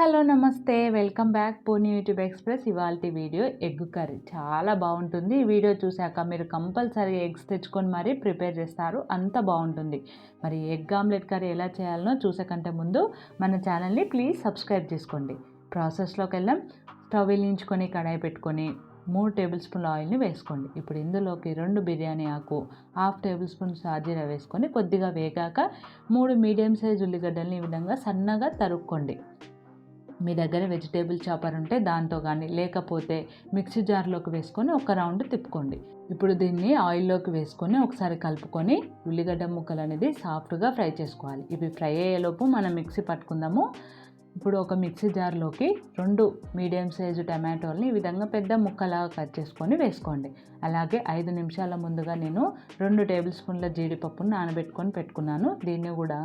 Hello నమస్తే, welcome back Purni YouTube express. ఇవాల్టి video egg curry చాలా బాగుంటుంది. ఈ వీడియో చూశాక మీరు కంపల్సరీ ఎగ్స్ తెచ్చుకొని మరీ ప్రిపేర్ చేస్తారు, అంత బాగుంటుంది. మరి ఎగ్ ఆమ్లెట్ కర్రీ ఎలా చేయాలనో చూసే కంటే ముందు మన ఛానల్ని ప్లీజ్ సబ్స్క్రైబ్ చేసుకోండి. ప్రాసెస్లోకి వెళ్ళాం. స్టవ్ వెలిగించుకొని కడాయి పెట్టుకొని 3 టేబుల్ స్పూన్ల ఆయిల్ని వేసుకోండి. ఇప్పుడు ఇందులోకి 2 బిర్యానీ ఆకు, 1/2 టేబుల్ స్పూన్ సాజీరా వేసుకొని కొద్దిగా వేగాక 3 మీడియం సైజ్ ఉల్లిగడ్డల్ని ఈ విధంగా సన్నగా తరుక్కోండి. మీ దగ్గర వెజిటేబుల్ చాపర్ ఉంటే దాంతో కానీ, లేకపోతే మిక్సీ జార్లోకి వేసుకొని ఒక రౌండ్ తిప్పుకోండి. ఇప్పుడు దీన్ని ఆయిల్లోకి వేసుకొని ఒకసారి కలుపుకొని ఉల్లిగడ్డ ముక్కలు అనేది సాఫ్ట్గా ఫ్రై చేసుకోవాలి. ఇవి ఫ్రై అయ్యేలోపు మనం మిక్సీ పట్టుకుందాము. ఇప్పుడు ఒక మిక్సీ జార్లోకి 2 మీడియం సైజు టమాటోల్ని ఈ విధంగా పెద్ద ముక్కలాగా కట్ చేసుకొని వేసుకోండి. అలాగే 5 నిమిషాల ముందుగా నేను 2 టేబుల్ స్పూన్ల జీడిపప్పును నానబెట్టుకొని పెట్టుకున్నాను. దీన్ని కూడా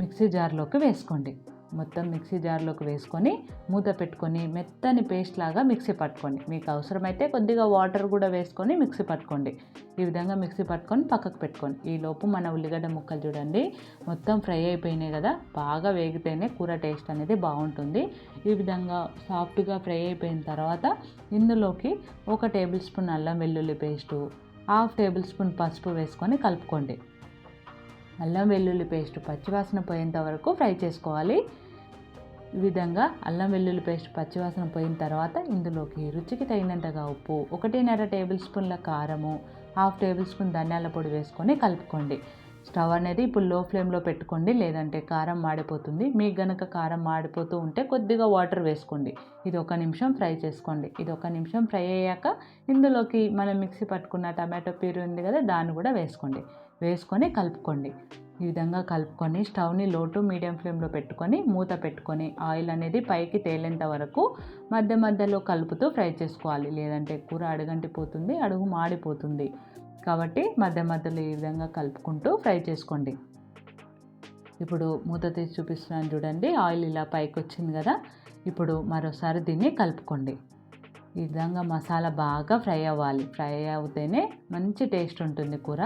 మిక్సీ జార్లోకి వేసుకోండి. మొత్తం మిక్సీ జార్లోకి వేసుకొని మూత పెట్టుకొని మెత్తని పేస్ట్ లాగా మిక్సీ పట్టుకోండి. మీకు అవసరమైతే కొద్దిగా వాటర్ కూడా వేసుకొని మిక్సీ పట్టుకోండి. ఈ విధంగా మిక్సీ పట్టుకొని పక్కకు పెట్టుకోండి. ఈలోపు మన ఉల్లిగడ్డ ముక్కలు చూడండి మొత్తం ఫ్రై అయిపోయినాయి కదా. బాగా వేగితేనే కూర టేస్ట్ అనేది బాగుంటుంది. ఈ విధంగా సాఫ్ట్గా ఫ్రై అయిపోయిన తర్వాత ఇందులోకి 1 టేబుల్ స్పూన్ అల్లం వెల్లుల్లి పేస్టు, 1/2 టేబుల్ స్పూన్ పసుపు వేసుకొని కలుపుకోండి. అల్లం వెల్లుల్లి పేస్ట్ పచ్చివాసన పోయేంత వరకు ఫ్రై చేసుకోవాలి. ఈ విధంగా అల్లం వెల్లుల్లి పేస్ట్ పచ్చివాసన పోయిన తర్వాత ఇందులోకి రుచికి తగినంతగా ఉప్పు, 1.5 టేబుల్ స్పూన్ల కారము, 1/2 టేబుల్ స్పూన్ ధనియాల పొడి వేసుకొని కలుపుకోండి. స్టవ్ అనేది ఇప్పుడు లో ఫ్లేమ్లో పెట్టుకోండి, లేదంటే కారం మాడిపోతుంది. మీకు గనక కారం మాడిపోతూ ఉంటే కొద్దిగా వాటర్ వేసుకోండి. ఇది 1 నిమిషం ఫ్రై చేసుకోండి. ఇది 1 నిమిషం ఫ్రై అయ్యాక ఇందులోకి మనం మిక్సీ పట్టుకున్న టమాటో ప్యూరీ ఉంది కదా, దాన్ని కూడా వేసుకోండి. వేసుకొని కలుపుకోండి. ఈ విధంగా కలుపుకొని స్టవ్ని లో టు మీడియం ఫ్లేమ్లో పెట్టుకొని మూత పెట్టుకొని ఆయిల్ అనేది పైకి తేలేంత వరకు మధ్య మధ్యలో కలుపుతూ ఫ్రై చేసుకోవాలి. లేదంటే కూర అడుగంటిపోతుంది, అడుగు మాడిపోతుంది. కాబట్టి మధ్య మధ్యలో ఈ విధంగా కలుపుకుంటూ ఫ్రై చేసుకోండి. ఇప్పుడు మూత తీసి చూపిస్తున్నాను చూడండి, ఆయిల్ ఇలా పైకి వచ్చింది కదా. ఇప్పుడు మరోసారి దీన్ని కలుపుకోండి. ఈ విధంగా మసాలా బాగా ఫ్రై అవ్వాలి. ఫ్రై అవుతేనే మంచి టేస్ట్ ఉంటుంది కూర.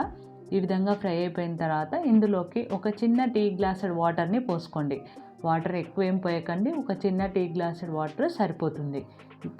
ఈ విధంగా ఫ్రై అయిపోయిన తర్వాత ఇందులోకి ఒక చిన్న టీ గ్లాసుడ్ వాటర్ని పోసుకోండి. వాటర్ ఎక్కువ ఏం పోయకండి, ఒక చిన్న టీ గ్లాసుడ్ వాటర్ సరిపోతుంది.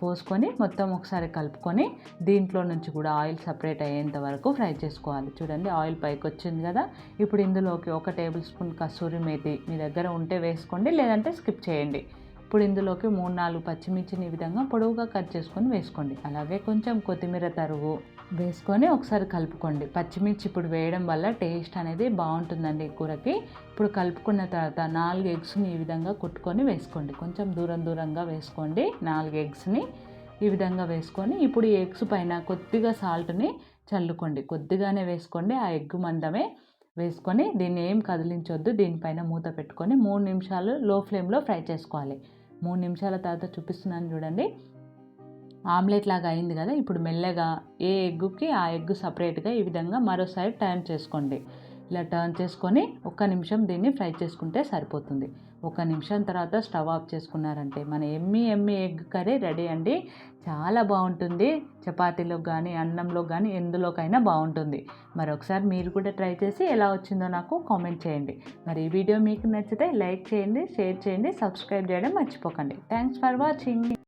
పోసుకొని మొత్తం ఒకసారి కలుపుకొని దీంట్లో నుంచి కూడా ఆయిల్ సపరేట్ అయ్యేంత వరకు ఫ్రై చేసుకోవాలి. చూడండి ఆయిల్ పైకి వచ్చింది కదా. ఇప్పుడు ఇందులోకి 1 టేబుల్ స్పూన్ కసూరి మేతి మీ దగ్గర ఉంటే వేసుకోండి, లేదంటే స్కిప్ చేయండి. ఇప్పుడు ఇందులోకి 3-4 పచ్చిమిర్చిని ఈ విధంగా పొడవుగా కట్ చేసుకొని వేసుకోండి. అలాగే కొంచెం కొత్తిమీర తరుగు వేసుకొని ఒకసారి కలుపుకోండి. పచ్చిమిర్చి ఇప్పుడు వేయడం వల్ల టేస్ట్ అనేది బాగుంటుందండి కూరకి. ఇప్పుడు కలుపుకున్న తర్వాత 4 ఎగ్స్ని ఈ విధంగా కొట్టుకొని వేసుకోండి. కొంచెం దూరంగా వేసుకోండి 4 ఎగ్స్ని ఈ విధంగా వేసుకొని ఇప్పుడు ఈ ఎగ్స్ పైన కొద్దిగా సాల్ట్ని చల్లుకోండి. కొద్దిగానే వేసుకోండి, ఆ ఎగ్ మందమే వేసుకొని దీన్ని ఏం కదిలించొద్దు. దీనిపైన మూత పెట్టుకొని 3 నిమిషాలు లో ఫ్లేమ్లో ఫ్రై చేసుకోవాలి. 3 నిమిషాల తర్వాత చూపిస్తున్నాను చూడండి, ఆమ్లెట్ లాగా అయింది కదా. ఇప్పుడు మెల్లగా ఏ ఎగ్గుకి ఆ ఎగ్ సపరేట్గా ఈ విధంగా మరో సైడ్ టర్న్ చేసుకోండి. ఇలా టర్న్ చేసుకొని 1 నిమిషం దీన్ని ఫ్రై చేసుకుంటే సరిపోతుంది. 1 నిమిషం తర్వాత స్టవ్ ఆఫ్ చేసుకున్నారంటే మన ఎమ్మి ఎగ్ కర్రీ రెడీ అండి. చాలా బాగుంటుంది. చపాతీలో కానీ, అన్నంలో కానీ, ఎందులోకైనా బాగుంటుంది. మరొకసారి మీరు కూడా ట్రై చేసి ఎలా వచ్చిందో నాకు కామెంట్ చేయండి. మరి ఈ వీడియో మీకు నచ్చితే లైక్ చేయండి, షేర్ చేయండి, సబ్స్క్రైబ్ చేయడం మర్చిపోకండి. Thanks for watching.